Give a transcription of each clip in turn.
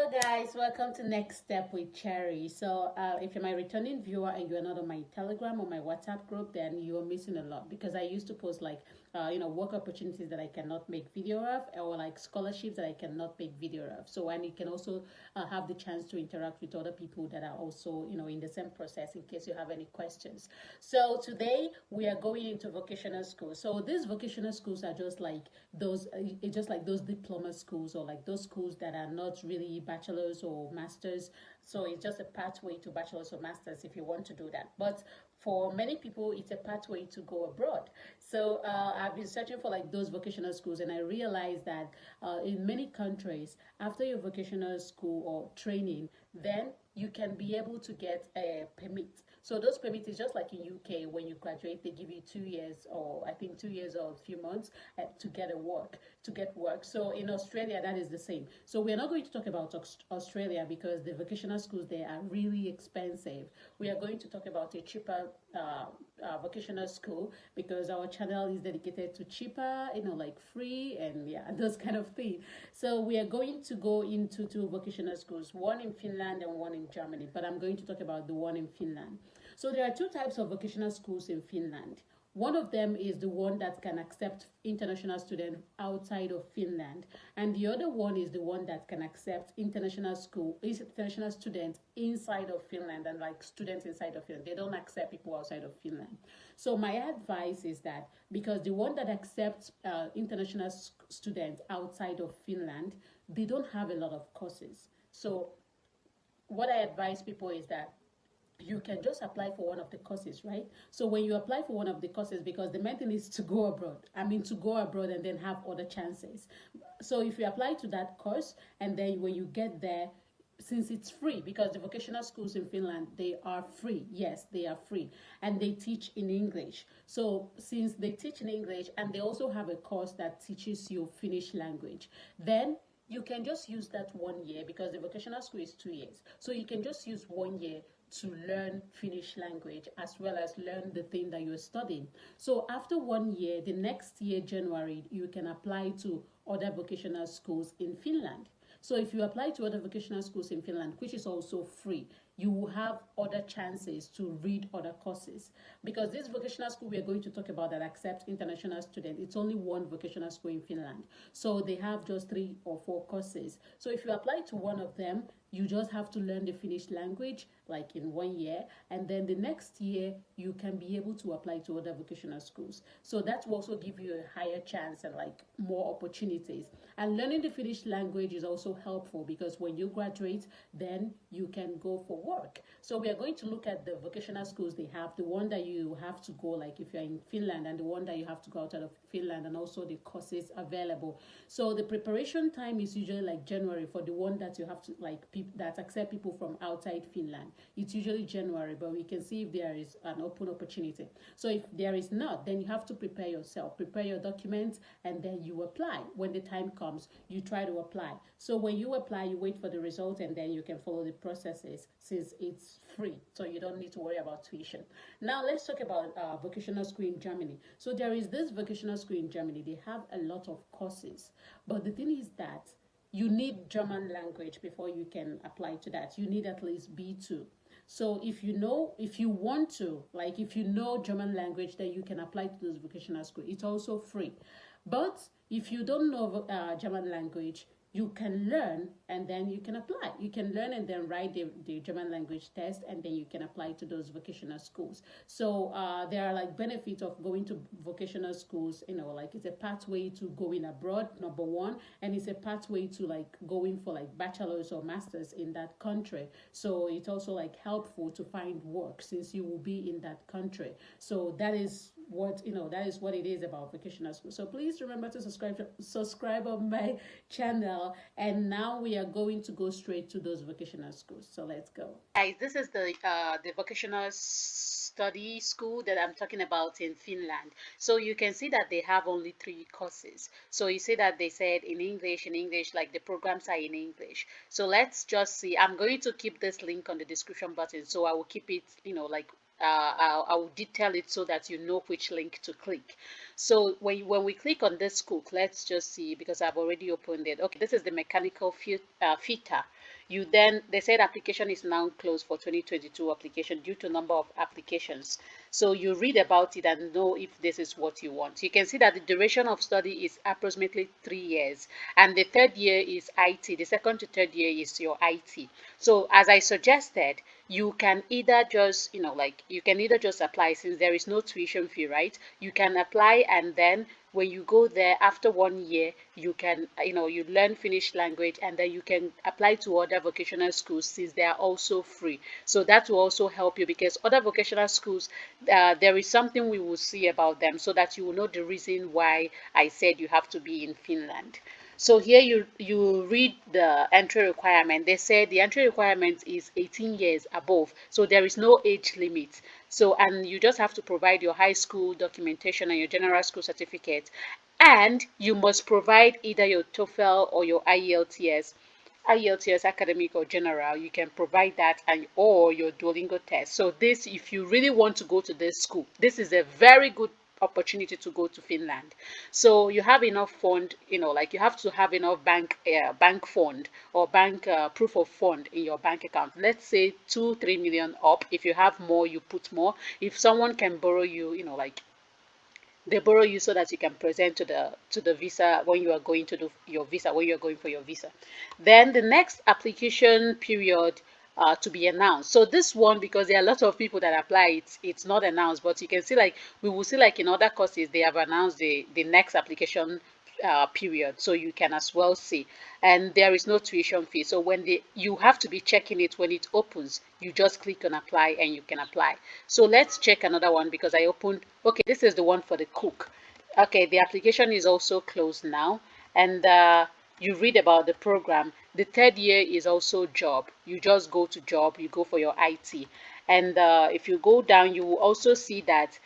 Hello guys, welcome to Next Step with Cherry. If you're my returning viewer and you're not on my Telegram or my WhatsApp group, then you're missing a lot because I used to post like work opportunities that I cannot make video of, or like scholarships that I cannot make video of. So and you can also have the chance to interact with other people that are also in the same process in case you have any questions. So today we are going into vocational schools. So these vocational schools are just like those diploma schools, or like those schools that are not really bachelor's or master's. So it's just a pathway to bachelor's or master's if you want to do that. But for many people, it's a pathway to go abroad. So I've been searching for like those vocational schools, and I realized that in many countries, after your vocational school or training, then you can be able to get a permit. So those permits is just like in UK, when you graduate, they give you 2 years, or I think 2 years or a few months to get work. So in Australia, that is the same. So we're not going to talk about Australia because the vocational schools there are really expensive. We are going to talk about a cheaper vocational school because our channel is dedicated to cheaper, like free and yeah, those kind of things. So we are going to go into two vocational schools, one in Finland and one in Germany, but I'm going to talk about the one in Finland. So there are two types of vocational schools in Finland. One of them is the one that can accept international students outside of Finland, and the other one is the one that can accept international students inside of Finland, and like students inside of Finland. They don't accept people outside of Finland. So my advice is that because the one that accepts international students outside of Finland, they don't have a lot of courses. So what I advise people is that you can just apply for one of the courses, right? So when you apply for one of the courses, because the main thing is to go abroad. To go abroad and then have other chances. So if you apply to that course, and then when you get there, since it's free, because the vocational schools in Finland, they are free. Yes, they are free, and they teach in English. So since they teach in English, and they also have a course that teaches you Finnish language, then you can just use that 1 year, because the vocational school is 2 years. So you can just use 1 year to learn Finnish language as well as learn the thing that you're studying. So after 1 year, the next year, January, you can apply to other vocational schools in Finland. So if you apply to other vocational schools in Finland, which is also free, you will have other chances to read other courses. Because this vocational school we are going to talk about that accepts international students, it's only one vocational school in Finland. So they have just 3 or 4 courses. So if you apply to one of them, you just have to learn the Finnish language like in 1 year, and then the next year you can be able to apply to other vocational schools. So that will also give you a higher chance and like more opportunities. And learning the Finnish language is also helpful because when you graduate, then you can go for work. So we are going to look at the vocational schools they have, the one that you have to go like if you're in Finland, and the one that you have to go outside of Finland, and also the courses available. So the preparation time is usually like January for the one that you have to like that accept people from outside Finland. It's usually January, but we can see if there is an open opportunity. So if there is not, then you have to prepare yourself, prepare your documents, and then you apply. When the time comes, you try to apply. So when you apply, you wait for the result, and then you can follow the processes since it's free. So you don't need to worry about tuition. Now let's talk about vocational school in Germany. So there is this vocational school in Germany. They have a lot of courses, but the thing is that you need German language before you can apply to that. You need at least B2. So if you know German language, then you can apply to this vocational school. It's also free. But if you don't know German language, you can learn and then you can apply. You can learn and then write the German language test, and then you can apply to those vocational schools. So there are like benefits of going to vocational schools, like it's a pathway to going abroad, number one, and it's a pathway to like going for like bachelor's or master's in that country. So it's also like helpful to find work since you will be in that country. So that is what it is about vocational school. So please remember to subscribe on my channel, and now we are going to go straight to those vocational schools. So let's go, guys. This is the vocational study school that I'm talking about in Finland. So you can see that they have only 3 courses. So you see that they said in English, like the programs are in English. So let's just see. I'm going to keep this link on the description button, so I will keep it I will detail it so that you know which link to click. So when we click on this school, let's just see, because I've already opened it. Okay, this is the mechanical fitter. they said application is now closed for 2022 application due to number of applications. So you read about it and know if this is what you want. You can see that the duration of study is approximately 3 years, and the third year is IT. The second to third year is your IT. So as I suggested, you can either just, you can either just apply, since there is no tuition fee, right? You can apply, and then when you go there after 1 year, you can, you learn Finnish language, and then you can apply to other vocational schools, since they are also free. So that will also help you, because other vocational schools, there is something we will see about them, so that you will know the reason why I said you have to be in Finland. So here you read the entry requirement. They say the entry requirement is 18 years above, so there is no age limit. So, and you just have to provide your high school documentation and your general school certificate, and you must provide either your TOEFL or your IELTS academic or general. You can provide that, and or your Duolingo test. So this, if you really want to go to this school, this is a very good opportunity to go to Finland. So you have enough fund, like you have to have enough bank fund, or bank proof of fund in your bank account. Let's say 2-3 million up. If you have more, you put more. If someone can borrow you, like they borrow you, so that you can present to the visa when you are going to do your visa, when you're going for your visa. Then the next application period, to be announced. So this one, because there are a lot of people that apply, it's not announced, but you can see, like we will see, like in other courses they have announced the next application period, so you can as well see. And there is no tuition fee, so when you have to be checking it when it opens. You just click on apply and you can apply. So let's check another one, because I opened, okay, this is the one for the cook. Okay, the application is also closed now, and you read about the program. The third year is also job. You just go to job, you go for your IT. And if you go down, you will also see that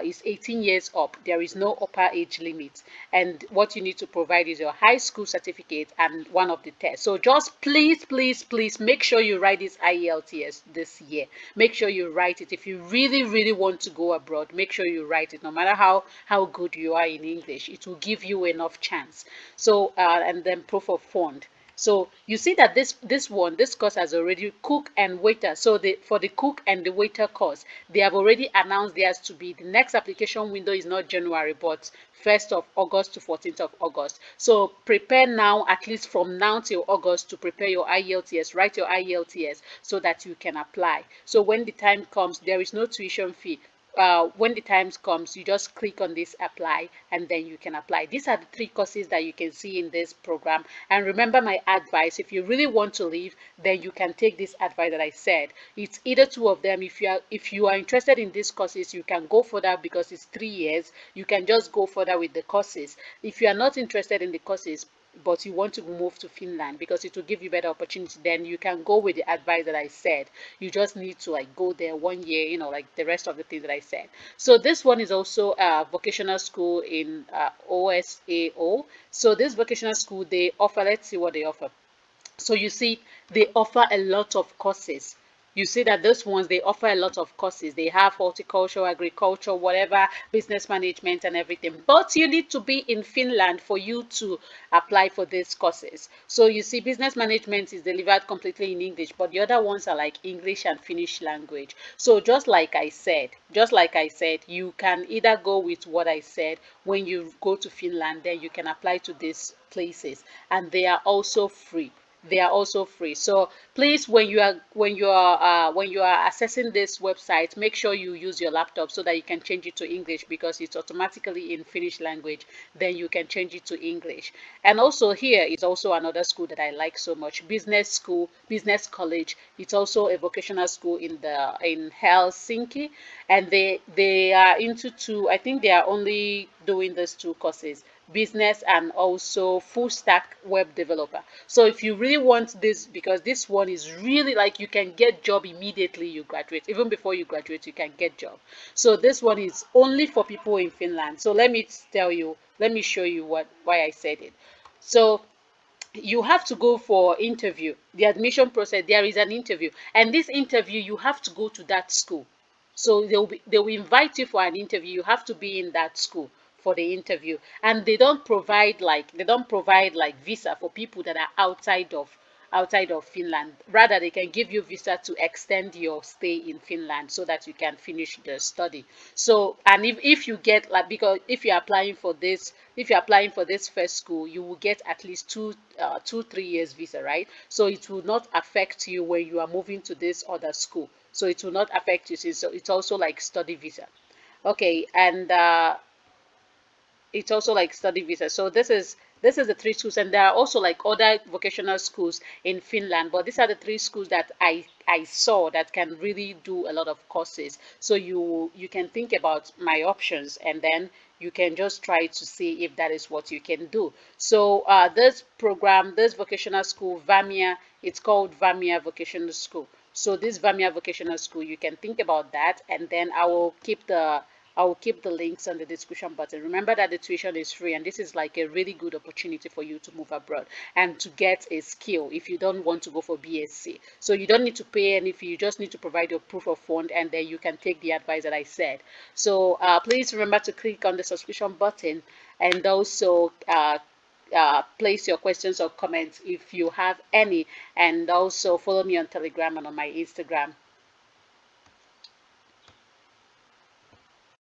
is 18 years up. There is no upper age limit, and what you need to provide is your high school certificate and one of the tests. So just please, please, please make sure you write this IELTS this year. Make sure you write it. If you really, really want to go abroad, make sure you write it. No matter how good you are in English, it will give you enough chance. So and then proof of fund. So you see that this course has already cook and waiter. So for the cook and the waiter course, they have already announced theirs to be, the next application window is not January, but 1st of August to 14th of August. So prepare now, at least from now till August, to prepare your IELTS, write your IELTS, so that you can apply. So when the time comes, there is no tuition fee. When the time comes, you just click on this apply, and then you can apply. These are the 3 courses that you can see in this program. And remember my advice: if you really want to leave, then you can take this advice that I said. It's either 2 of them. If you are interested in these courses, you can go further, because it's 3 years. You can just go further with the courses. If you are not interested in the courses, but you want to move to Finland because it will give you better opportunity, then you can go with the advice that I said. You just need to like go there 1 year, like the rest of the things that I said. So this one is also a vocational school in OSAO. So this vocational school, they offer, let's see what they offer. So you see, they offer a lot of courses. You see that those ones, they offer a lot of courses. They have horticulture, agriculture, whatever, business management and everything. But you need to be in Finland for you to apply for these courses. So you see, business management is delivered completely in English, but the other ones are like English and Finnish language. So just like I said, you can either go with what I said. When you go to Finland, then you can apply to these places, and they are also free. They are also free. So please, when you are accessing this website, make sure you use your laptop, so that you can change it to English, because it's automatically in Finnish language. Then you can change it to English. And also, here is also another school that I like so much: business college. It's also a vocational school in Helsinki, and they are into 2. I think they are only doing these 2 courses: business and also full stack web developer. So if you really want this, because this one is really, like, you can get job immediately you graduate. Even before you graduate, you can get job. So this one is only for people in Finland. So let me show you why I said it. So you have to go for interview. The admission process, there is an interview, and this interview, you have to go to that school. So they will invite you for an interview. You have to be in that school for the interview, and they don't provide like visa for people that are outside of outside of Finland. Rather, they can give you visa to extend your stay in Finland so that you can finish the study. So, and if you get, like, because if you're applying for this, if you're applying for this first school, you will get at least 3 years visa, right? So it will not affect you when you are moving to this other school. So it will not affect you. So it's also like study visa. Okay, and it's also like study visa. So this is the three schools, and there are also like other vocational schools in Finland, but these are the three schools that I saw that can really do a lot of courses. So you can think about my options, and then you can just try to see if that is what you can do. So this program, this vocational school, Vamia, it's called Vamia Vocational School. So this Vamia Vocational School, you can think about that, and then I will keep the links on the description button. Remember that the tuition is free, and this is like a really good opportunity for you to move abroad and to get a skill if you don't want to go for BSc. So you don't need to pay any fee, you just need to provide your proof of fund, and then you can take the advice that I said. So please remember to click on the subscription button, and also place your questions or comments if you have any, and also follow me on Telegram and on my Instagram.